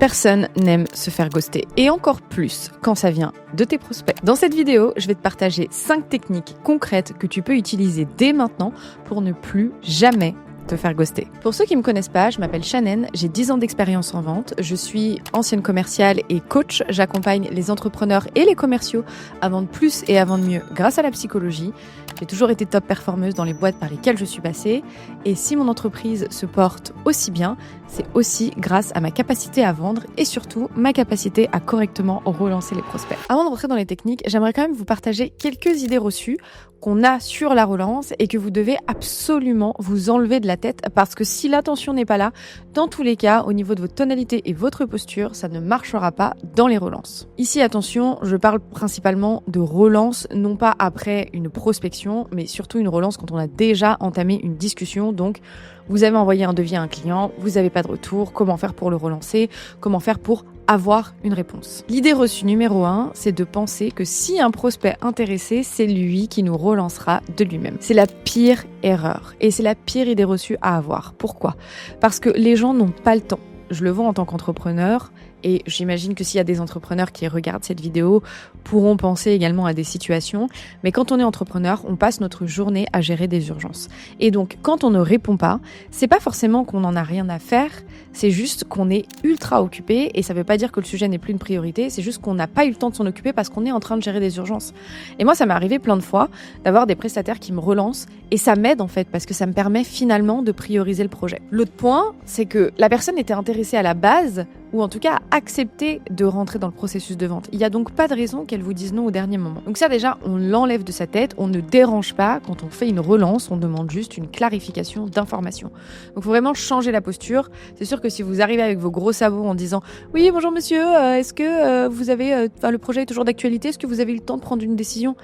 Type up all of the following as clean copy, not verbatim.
Personne n'aime se faire ghoster, et encore plus quand ça vient de tes prospects. Dans cette vidéo, je vais te partager 5 techniques concrètes que tu peux utiliser dès maintenant pour ne plus jamais te faire ghoster. Pour ceux qui me connaissent pas, je m'appelle Shannon, j'ai 10 ans d'expérience en vente, je suis ancienne commerciale et coach, j'accompagne les entrepreneurs et les commerciaux à vendre plus et à vendre mieux grâce à la psychologie. J'ai toujours été top performeuse dans les boîtes par lesquelles je suis passée, et si mon entreprise se porte aussi bien, c'est aussi grâce à ma capacité à vendre et surtout ma capacité à correctement relancer les prospects. Avant de rentrer dans les techniques, j'aimerais quand même vous partager quelques idées reçues qu'on a sur la relance et que vous devez absolument vous enlever de la tête, parce que si l'attention n'est pas là, dans tous les cas, au niveau de votre tonalité et votre posture, ça ne marchera pas dans les relances. Ici, attention, je parle principalement de relance, non pas après une prospection, mais surtout une relance quand on a déjà entamé une discussion. Donc, vous avez envoyé un devis à un client, vous n'avez pas de retour, comment faire pour le relancer, comment faire pour avoir une réponse. L'idée reçue numéro 1, c'est de penser que si un prospect intéressé, c'est lui qui nous relancera de lui-même. C'est la pire erreur et c'est la pire idée reçue à avoir. Pourquoi ? Parce que les gens n'ont pas le temps. Je le vois en tant qu'entrepreneur, et j'imagine que s'il y a des entrepreneurs qui regardent cette vidéo pourront penser également à des situations, mais quand on est entrepreneur, on passe notre journée à gérer des urgences. Et donc, quand on ne répond pas, c'est pas forcément qu'on n'en a rien à faire, c'est juste qu'on est ultra occupé, et ça veut pas dire que le sujet n'est plus une priorité, c'est juste qu'on n'a pas eu le temps de s'en occuper parce qu'on est en train de gérer des urgences. Et moi, ça m'est arrivé plein de fois d'avoir des prestataires qui me relancent, et ça m'aide en fait, parce que ça me permet finalement de prioriser le projet. L'autre point, c'est que la personne était intéressée à la base, ou en tout cas accepter de rentrer dans le processus de vente. Il n'y a donc pas de raison qu'elle vous dise non au dernier moment. Donc ça déjà, on l'enlève de sa tête, on ne dérange pas quand on fait une relance, on demande juste une clarification d'information. Donc il faut vraiment changer la posture. C'est sûr que si vous arrivez avec vos gros sabots en disant « Oui, bonjour monsieur, est-ce que vous avez, le projet est toujours d'actualité, est-ce que vous avez eu le temps de prendre une décision ?»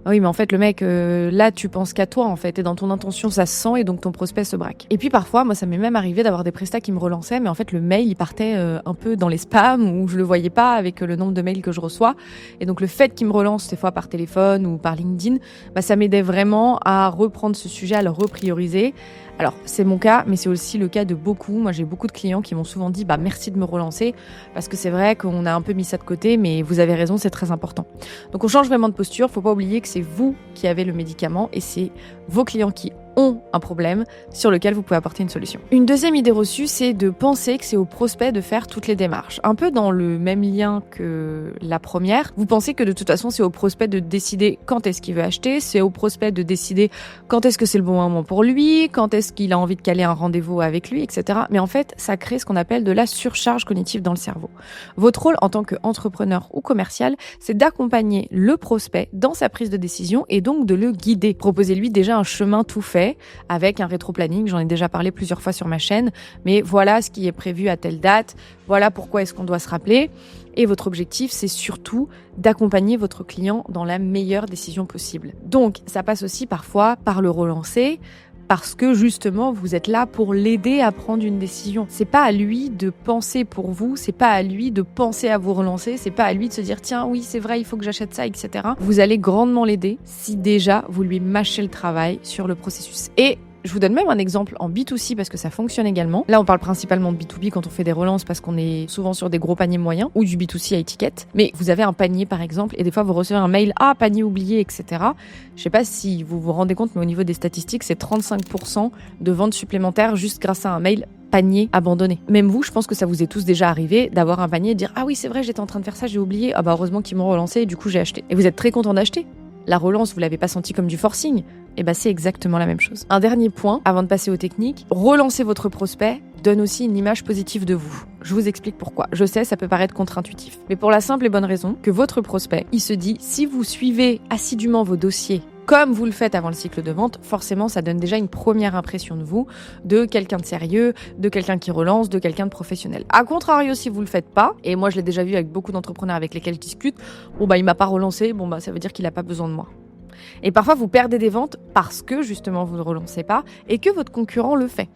Oui, mais en fait, le mec, là, tu penses qu'à toi, en fait, et dans ton intention, ça se sent, et donc ton prospect se braque. Et puis parfois, moi, ça m'est même arrivé d'avoir des prestats qui me relançaient, mais en fait, le mail, il partait un peu dans les spams, ou je le voyais pas avec le nombre de mails que je reçois. Et donc, le fait qu'ils me relancent, des fois par téléphone ou par LinkedIn, ça m'aidait vraiment à reprendre ce sujet, à le reprioriser. Alors, c'est mon cas, mais c'est aussi le cas de beaucoup. Moi, j'ai beaucoup de clients qui m'ont souvent dit « merci de me relancer », parce que c'est vrai qu'on a un peu mis ça de côté, mais vous avez raison, c'est très important. Donc, on change vraiment de posture. Faut pas oublier que c'est vous qui avez le médicament et c'est vos clients qui ont un problème sur lequel vous pouvez apporter une solution. Une deuxième idée reçue, c'est de penser que c'est au prospect de faire toutes les démarches. Un peu dans le même lien que la première, vous pensez que de toute façon, c'est au prospect de décider quand est-ce qu'il veut acheter, c'est au prospect de décider quand est-ce que c'est le bon moment pour lui, quand est-ce qu'il a envie de caler un rendez-vous avec lui, etc. Mais en fait, ça crée ce qu'on appelle de la surcharge cognitive dans le cerveau. Votre rôle en tant qu'entrepreneur ou commercial, c'est d'accompagner le prospect dans sa prise de décision et donc de le guider. Proposez-lui déjà un chemin tout fait avec un rétro-planning, j'en ai déjà parlé plusieurs fois sur ma chaîne, mais voilà ce qui est prévu à telle date, voilà pourquoi est-ce qu'on doit se rappeler. Et votre objectif, c'est surtout d'accompagner votre client dans la meilleure décision possible. Donc, ça passe aussi parfois par le relancer, parce que justement, vous êtes là pour l'aider à prendre une décision. C'est pas à lui de penser pour vous, c'est pas à lui de penser à vous relancer, c'est pas à lui de se dire tiens, oui, c'est vrai, il faut que j'achète ça, etc. Vous allez grandement l'aider si déjà vous lui mâchez le travail sur le processus. Et je vous donne même un exemple en B2C parce que ça fonctionne également. Là, on parle principalement de B2B quand on fait des relances parce qu'on est souvent sur des gros paniers moyens ou du B2C à étiquette. Mais vous avez un panier par exemple et des fois vous recevez un mail « Ah, panier oublié, etc. » Je sais pas si vous vous rendez compte, mais au niveau des statistiques, c'est 35% de ventes supplémentaires juste grâce à un mail panier abandonné. Même vous, je pense que ça vous est tous déjà arrivé d'avoir un panier et de dire « Ah oui, c'est vrai, j'étais en train de faire ça, j'ai oublié. Ah bah heureusement qu'ils m'ont relancé et du coup j'ai acheté. » Et vous êtes très content d'acheter. La relance, vous l'avez pas senti comme du forcing. Et c'est exactement la même chose. Un dernier point, avant de passer aux techniques, relancer votre prospect donne aussi une image positive de vous. Je vous explique pourquoi. Je sais, ça peut paraître contre-intuitif. Mais pour la simple et bonne raison que votre prospect, il se dit, si vous suivez assidûment vos dossiers comme vous le faites avant le cycle de vente, forcément, ça donne déjà une première impression de vous, de quelqu'un de sérieux, de quelqu'un qui relance, de quelqu'un de professionnel. A contrario, si vous le faites pas, et moi je l'ai déjà vu avec beaucoup d'entrepreneurs avec lesquels je discute, il m'a pas relancé, ça veut dire qu'il a pas besoin de moi. Et parfois, vous perdez des ventes parce que, justement, vous ne relancez pas et que votre concurrent le fait.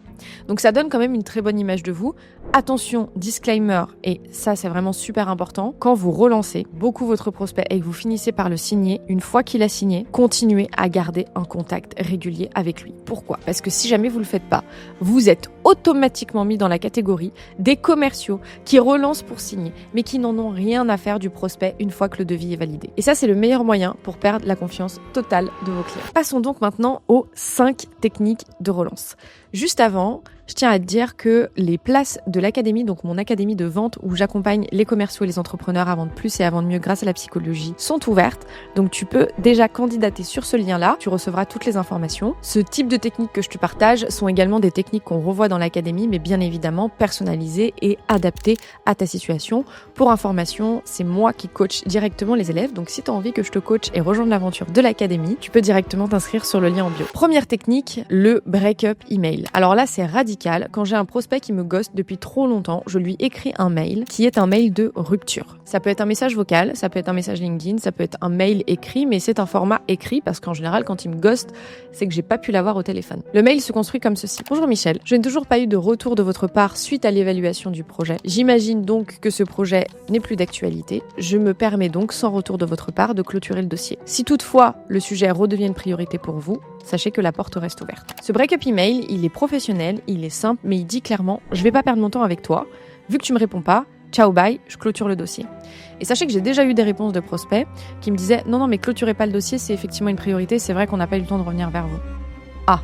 Donc, ça donne quand même une très bonne image de vous. Attention, disclaimer, et ça, c'est vraiment super important. Quand vous relancez beaucoup votre prospect et que vous finissez par le signer, une fois qu'il a signé, continuez à garder un contact régulier avec lui. Pourquoi ? Parce que si jamais vous ne le faites pas, vous êtes automatiquement mis dans la catégorie des commerciaux qui relancent pour signer, mais qui n'en ont rien à faire du prospect une fois que le devis est validé. Et ça, c'est le meilleur moyen pour perdre la confiance totale de vos clients. Passons donc maintenant aux 5 techniques de relance. Juste avant, je tiens à te dire que les places de l'académie, donc mon académie de vente où j'accompagne les commerciaux et les entrepreneurs à vendre plus et à vendre mieux grâce à la psychologie, sont ouvertes. Donc tu peux déjà candidater sur ce lien-là. Tu recevras toutes les informations. Ce type de techniques que je te partage sont également des techniques qu'on revoit dans l'académie, mais bien évidemment personnalisées et adaptées à ta situation. Pour information, c'est moi qui coach directement les élèves. Donc si tu as envie que je te coach et rejoindre l'aventure de l'académie, tu peux directement t'inscrire sur le lien en bio. Première technique, le break-up email. Alors là, c'est radical. Quand j'ai un prospect qui me ghoste depuis trop longtemps, je lui écris un mail qui est un mail de rupture. Ça peut être un message vocal, ça peut être un message LinkedIn, ça peut être un mail écrit, mais c'est un format écrit parce qu'en général, quand il me ghoste, c'est que j'ai pas pu l'avoir au téléphone. Le mail se construit comme ceci. Bonjour Michel, je n'ai toujours pas eu de retour de votre part suite à l'évaluation du projet. J'imagine donc que ce projet n'est plus d'actualité. Je me permets donc, sans retour de votre part, de clôturer le dossier. Si toutefois le sujet redevient une priorité pour vous, sachez que la porte reste ouverte. Ce break-up email, il est professionnel, il est simple, mais il dit clairement « Je vais pas perdre mon temps avec toi. Vu que tu me réponds pas, ciao bye, je clôture le dossier. » Et sachez que j'ai déjà eu des réponses de prospects qui me disaient « Non, mais clôturez pas le dossier, c'est effectivement une priorité, c'est vrai qu'on n'a pas eu le temps de revenir vers vous. » Ah,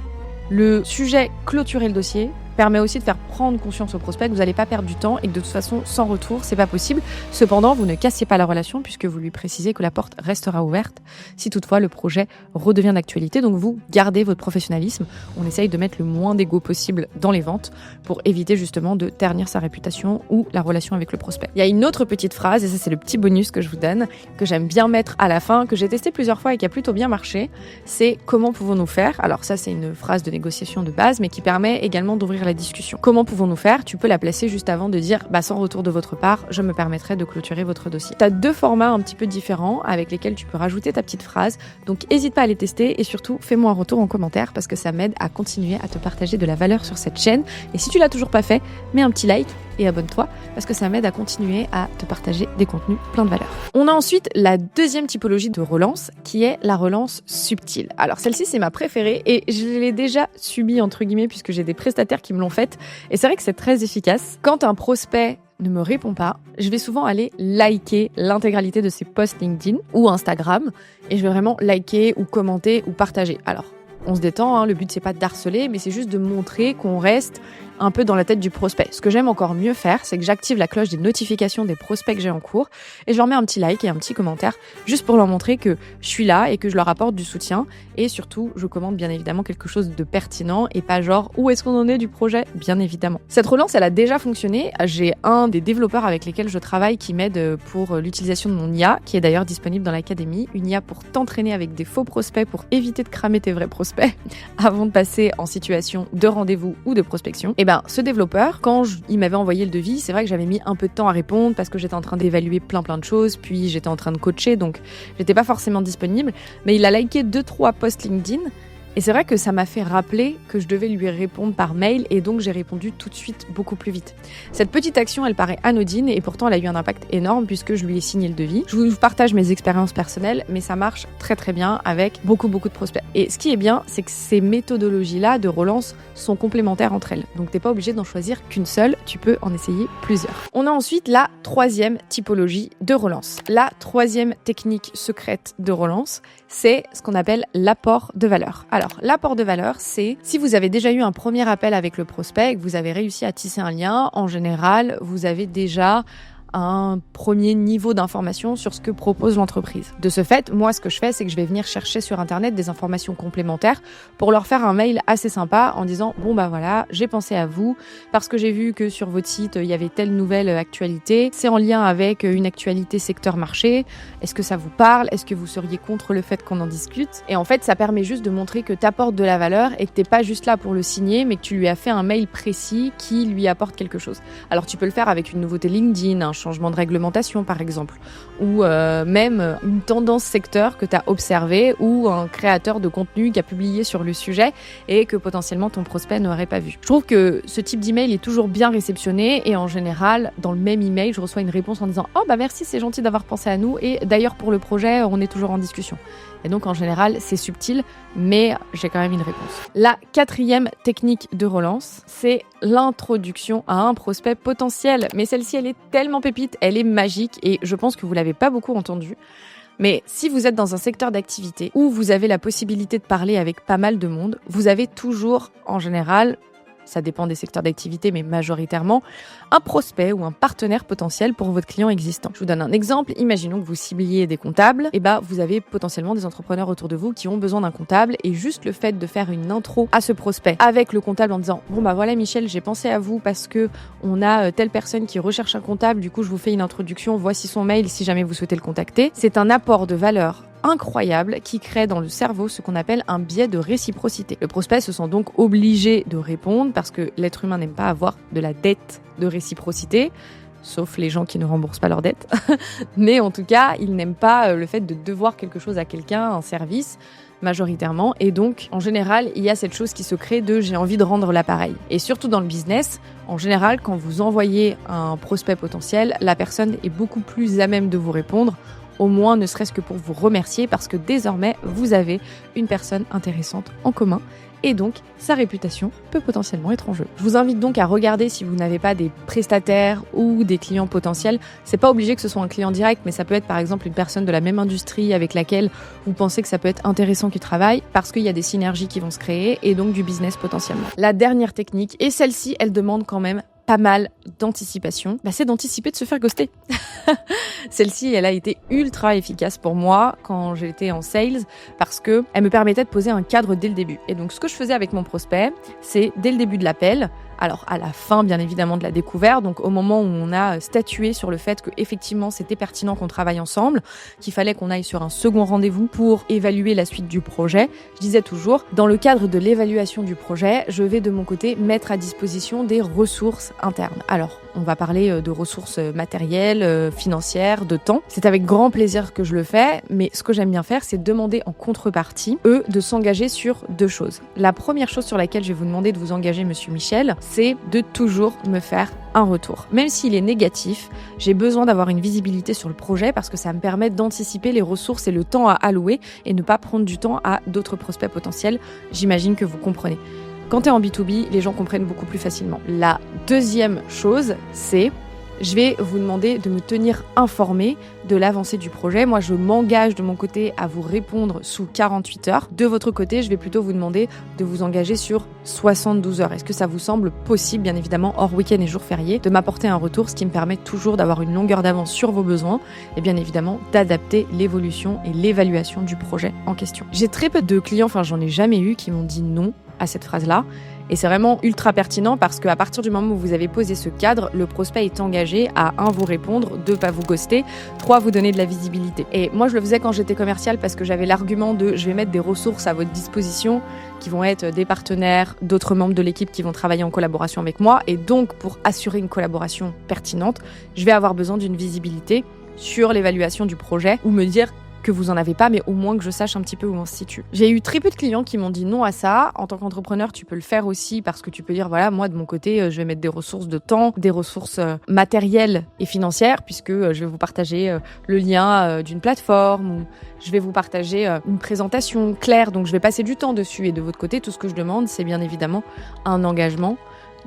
le sujet « Clôturer le dossier » permet aussi de faire prendre conscience au prospect que vous n'allez pas perdre du temps et que de toute façon, sans retour, c'est pas possible. Cependant, vous ne cassez pas la relation puisque vous lui précisez que la porte restera ouverte si toutefois le projet redevient d'actualité. Donc vous gardez votre professionnalisme. On essaye de mettre le moins d'ego possible dans les ventes pour éviter justement de ternir sa réputation ou la relation avec le prospect. Il y a une autre petite phrase, et ça c'est le petit bonus que je vous donne, que j'aime bien mettre à la fin, que j'ai testé plusieurs fois et qui a plutôt bien marché, c'est « Comment pouvons-nous faire ?» Alors ça c'est une phrase de négociation de base, mais qui permet également d'ouvrir la discussion. Comment pouvons-nous faire? Tu peux la placer juste avant de dire sans retour de votre part, je me permettrai de clôturer votre dossier. Tu as 2 formats un petit peu différents avec lesquels tu peux rajouter ta petite phrase. Donc n'hésite pas à les tester et surtout fais-moi un retour en commentaire parce que ça m'aide à continuer à te partager de la valeur sur cette chaîne. Et si tu l'as toujours pas fait, mets un petit like et abonne-toi parce que ça m'aide à continuer à te partager des contenus plein de valeur. On a ensuite la deuxième typologie de relance qui est la relance subtile. Alors celle-ci c'est ma préférée et je l'ai déjà subie entre guillemets puisque j'ai des prestataires qui me l'ont faite et c'est vrai que c'est très efficace. Quand un prospect ne me répond pas, je vais souvent aller liker l'intégralité de ses posts LinkedIn ou Instagram et je vais vraiment liker ou commenter ou partager. Alors on se détend, le but c'est pas d'harceler mais c'est juste de montrer qu'on reste un peu dans la tête du prospect. Ce que j'aime encore mieux faire, c'est que j'active la cloche des notifications des prospects que j'ai en cours et je leur mets un petit like et un petit commentaire juste pour leur montrer que je suis là et que je leur apporte du soutien et surtout, je commande bien évidemment quelque chose de pertinent et pas genre où est-ce qu'on en est du projet, bien évidemment. Cette relance, elle a déjà fonctionné. J'ai un des développeurs avec lesquels je travaille qui m'aide pour l'utilisation de mon IA, qui est d'ailleurs disponible dans l'académie, une IA pour t'entraîner avec des faux prospects pour éviter de cramer tes vrais prospects avant de passer en situation de rendez-vous ou de prospection. Et ce développeur, quand il m'avait envoyé le devis, c'est vrai que j'avais mis un peu de temps à répondre parce que j'étais en train d'évaluer plein de choses, puis j'étais en train de coacher, donc j'étais pas forcément disponible, mais il a liké 2-3 posts LinkedIn. Et c'est vrai que ça m'a fait rappeler que je devais lui répondre par mail et donc j'ai répondu tout de suite beaucoup plus vite. Cette petite action, elle paraît anodine et pourtant elle a eu un impact énorme puisque je lui ai signé le devis. Je vous partage mes expériences personnelles, mais ça marche très très bien avec beaucoup de prospects. Et ce qui est bien, c'est que ces méthodologies-là de relance sont complémentaires entre elles. Donc t'es pas obligé d'en choisir qu'une seule, tu peux en essayer plusieurs. On a ensuite la 3e typologie de relance. La 3e technique secrète de relance, c'est ce qu'on appelle l'apport de valeur. Alors, l'apport de valeur, c'est si vous avez déjà eu un premier appel avec le prospect et que vous avez réussi à tisser un lien, en général, vous avez déjà un premier niveau d'information sur ce que propose l'entreprise. De ce fait, moi, ce que je fais, c'est que je vais venir chercher sur Internet des informations complémentaires pour leur faire un mail assez sympa en disant « Bon, voilà, j'ai pensé à vous parce que j'ai vu que sur votre site, il y avait telle nouvelle actualité. C'est en lien avec une actualité secteur marché. Est-ce que ça vous parle? Est-ce que vous seriez contre le fait qu'on en discute ?» Et en fait, ça permet juste de montrer que tu apportes de la valeur et que tu n'es pas juste là pour le signer, mais que tu lui as fait un mail précis qui lui apporte quelque chose. Alors, tu peux le faire avec une nouveauté LinkedIn, un changement de réglementation par exemple, ou même une tendance secteur que tu as observée ou un créateur de contenu qui a publié sur le sujet et que potentiellement ton prospect n'aurait pas vu. Je trouve que ce type d'email est toujours bien réceptionné et en général, dans le même email, je reçois une réponse en disant « Oh bah merci, c'est gentil d'avoir pensé à nous et d'ailleurs pour le projet, on est toujours en discussion ». Et donc en général, c'est subtil, mais j'ai quand même une réponse. La 4e technique de relance, c'est l'introduction à un prospect potentiel. Mais celle-ci, elle est tellement pépite, elle est magique et je pense que vous l'avez pas beaucoup entendue. Mais si vous êtes dans un secteur d'activité où vous avez la possibilité de parler avec pas mal de monde, vous avez toujours, en général, ça dépend des secteurs d'activité, mais majoritairement, un prospect ou un partenaire potentiel pour votre client existant. Je vous donne un exemple. Imaginons que vous cibliez des comptables. Et vous avez potentiellement des entrepreneurs autour de vous qui ont besoin d'un comptable. Et juste le fait de faire une intro à ce prospect avec le comptable en disant « Bon voilà Michel, j'ai pensé à vous parce que on a telle personne qui recherche un comptable. Du coup, je vous fais une introduction. Voici son mail si jamais vous souhaitez le contacter. » C'est un apport de valeur incroyable qui crée dans le cerveau ce qu'on appelle un biais de réciprocité. Le prospect se sent donc obligé de répondre parce que l'être humain n'aime pas avoir de la dette de réciprocité, sauf les gens qui ne remboursent pas leur dette. Mais en tout cas, il n'aime pas le fait de devoir quelque chose à quelqu'un, un service, majoritairement. Et donc, en général, il y a cette chose qui se crée de « j'ai envie de rendre l'appareil ». Et surtout dans le business, en général, quand vous envoyez un prospect potentiel, la personne est beaucoup plus à même de vous répondre, au moins ne serait-ce que pour vous remercier parce que désormais, vous avez une personne intéressante en commun et donc sa réputation peut potentiellement être en jeu. Je vous invite donc à regarder si vous n'avez pas des prestataires ou des clients potentiels. C'est pas obligé que ce soit un client direct, mais ça peut être par exemple une personne de la même industrie avec laquelle vous pensez que ça peut être intéressant qu'il travaille parce qu'il y a des synergies qui vont se créer et donc du business potentiellement. La dernière technique, et celle-ci, elle demande quand même pas mal d'anticipation, c'est d'anticiper de se faire ghoster. Celle-ci, elle a été ultra efficace pour moi quand j'étais en sales parce que elle me permettait de poser un cadre dès le début. Et donc, ce que je faisais avec mon prospect, c'est dès le début de l'appel, alors à la fin, bien évidemment, de la découverte, donc au moment où on a statué sur le fait que effectivement c'était pertinent qu'on travaille ensemble, qu'il fallait qu'on aille sur un second rendez-vous pour évaluer la suite du projet, je disais toujours, dans le cadre de l'évaluation du projet, je vais de mon côté mettre à disposition des ressources internes. Alors, on va parler de ressources matérielles, financières, de temps. C'est avec grand plaisir que je le fais, mais ce que j'aime bien faire, c'est demander en contrepartie, eux, de s'engager sur 2 choses. La première chose sur laquelle je vais vous demander de vous engager, monsieur Michel, c'est de toujours me faire un retour. Même s'il est négatif, j'ai besoin d'avoir une visibilité sur le projet parce que ça me permet d'anticiper les ressources et le temps à allouer et ne pas prendre du temps à d'autres prospects potentiels. J'imagine que vous comprenez. Quand tu es en B2B, les gens comprennent beaucoup plus facilement. La deuxième chose, c'est je vais vous demander de me tenir informé de l'avancée du projet. Moi, je m'engage de mon côté à vous répondre sous 48 heures. De votre côté, je vais plutôt vous demander de vous engager sur 72 heures. Est-ce que ça vous semble possible, bien évidemment, hors week-end et jours fériés, de m'apporter un retour, ce qui me permet toujours d'avoir une longueur d'avance sur vos besoins et bien évidemment d'adapter l'évolution et l'évaluation du projet en question. J'ai très peu de clients, j'en ai jamais eu, qui m'ont dit non à cette phrase-là. Et c'est vraiment ultra pertinent parce qu'à partir du moment où vous avez posé ce cadre, le prospect est engagé à 1, vous répondre, 2, pas vous ghoster, 3, vous donner de la visibilité. Et moi, je le faisais quand j'étais commerciale parce que j'avais l'argument de je vais mettre des ressources à votre disposition qui vont être des partenaires, d'autres membres de l'équipe qui vont travailler en collaboration avec moi. Et donc, pour assurer une collaboration pertinente, je vais avoir besoin d'une visibilité sur l'évaluation du projet ou me dire que vous en avez pas, mais au moins que je sache un petit peu où on se situe. J'ai eu très peu de clients qui m'ont dit non à ça. En tant qu'entrepreneur, tu peux le faire aussi parce que tu peux dire, voilà, moi de mon côté, je vais mettre des ressources de temps, des ressources matérielles et financières, puisque je vais vous partager le lien d'une plateforme ou je vais vous partager une présentation claire, donc je vais passer du temps dessus. Et de votre côté, tout ce que je demande, c'est bien évidemment un engagement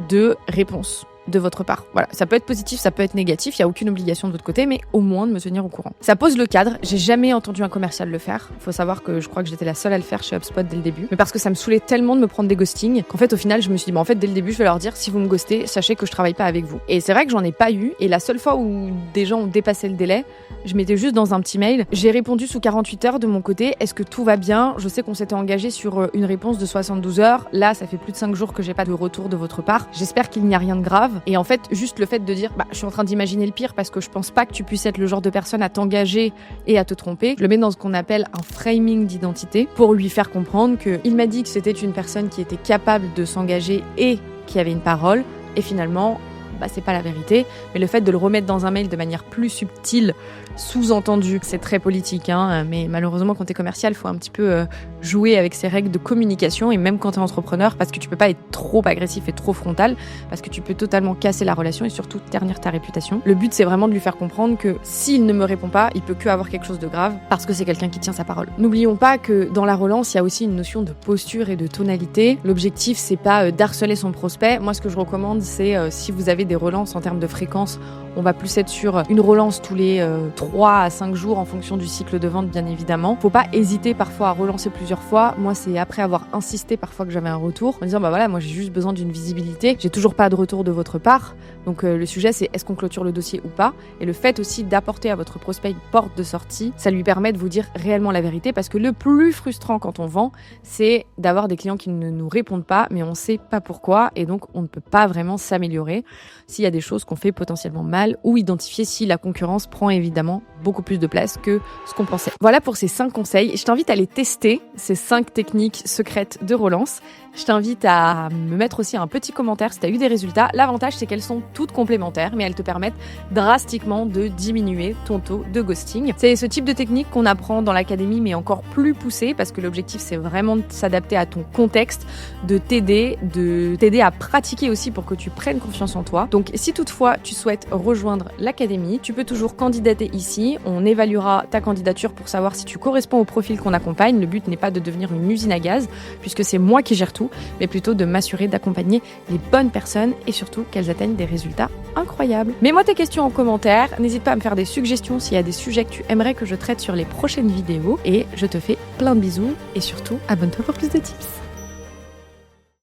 de réponse de votre part. Voilà, ça peut être positif, ça peut être négatif, il n'y a aucune obligation de votre côté, mais au moins de me tenir au courant. Ça pose le cadre, j'ai jamais entendu un commercial le faire. Il faut savoir que je crois que j'étais la seule à le faire chez HubSpot dès le début, mais parce que ça me saoulait tellement de me prendre des ghostings qu'en fait au final je me suis dit, en fait dès le début je vais leur dire, si vous me ghostez, sachez que je travaille pas avec vous. Et c'est vrai que j'en ai pas eu, et la seule fois où des gens ont dépassé le délai, je m'étais juste dans un petit mail, j'ai répondu sous 48 heures de mon côté, est-ce que tout va bien? Je sais qu'on s'était engagé sur une réponse de 72 heures, là ça fait plus de 5 jours que j'ai pas de retour de votre part, j'espère qu'il n'y a rien de grave. Et en fait, juste le fait de dire, je suis en train d'imaginer le pire parce que je pense pas que tu puisses être le genre de personne à t'engager et à te tromper. Je le mets dans ce qu'on appelle un framing d'identité pour lui faire comprendre qu'il m'a dit que c'était une personne qui était capable de s'engager et qui avait une parole. Et finalement, c'est pas la vérité. Mais le fait de le remettre dans un mail de manière plus subtile, sous-entendu, c'est très politique, hein, mais malheureusement quand t'es commercial, faut un petit peu jouer avec ces règles de communication, et même quand t'es entrepreneur, parce que tu peux pas être trop agressif et trop frontal, parce que tu peux totalement casser la relation et surtout ternir ta réputation. Le but, c'est vraiment de lui faire comprendre que s'il ne me répond pas, il peut que avoir quelque chose de grave, parce que c'est quelqu'un qui tient sa parole. N'oublions pas que dans la relance, il y a aussi une notion de posture et de tonalité. L'objectif, c'est pas d'harceler son prospect. Moi, ce que je recommande, c'est si vous avez des relances en termes de fréquence, on va plus être sur une relance tous les 3 à 5 jours en fonction du cycle de vente, bien évidemment. Faut pas hésiter parfois à relancer plusieurs fois. Moi, c'est après avoir insisté parfois que j'avais un retour, en disant voilà, moi j'ai juste besoin d'une visibilité, j'ai toujours pas de retour de votre part. Donc le sujet, c'est est-ce qu'on clôture le dossier ou pas. Et le fait aussi d'apporter à votre prospect une porte de sortie, ça lui permet de vous dire réellement la vérité, parce que le plus frustrant quand on vend, c'est d'avoir des clients qui ne nous répondent pas, mais on sait pas pourquoi, et donc on ne peut pas vraiment s'améliorer s'il y a des choses qu'on fait potentiellement mal, ou identifier si la concurrence prend évidemment beaucoup plus de place que ce qu'on pensait. Voilà pour ces 5 conseils. Je t'invite à les tester, ces 5 techniques secrètes de relance. Je t'invite à me mettre aussi un petit commentaire si tu as eu des résultats. L'avantage, c'est qu'elles sont toutes complémentaires, mais elles te permettent drastiquement de diminuer ton taux de ghosting. C'est ce type de technique qu'on apprend dans l'académie, mais encore plus poussé, parce que l'objectif, c'est vraiment de s'adapter à ton contexte, de t'aider à pratiquer aussi pour que tu prennes confiance en toi. Donc, si toutefois tu souhaites rejoindre l'académie, tu peux toujours candidater ici. On évaluera ta candidature pour savoir si tu corresponds au profil qu'on accompagne. Le but n'est pas de devenir une usine à gaz, puisque c'est moi qui gère tout, mais plutôt de m'assurer d'accompagner les bonnes personnes et surtout qu'elles atteignent des résultats incroyables. Mets-moi tes questions en commentaire, n'hésite pas à me faire des suggestions s'il y a des sujets que tu aimerais que je traite sur les prochaines vidéos, et je te fais plein de bisous et surtout abonne-toi pour plus de tips.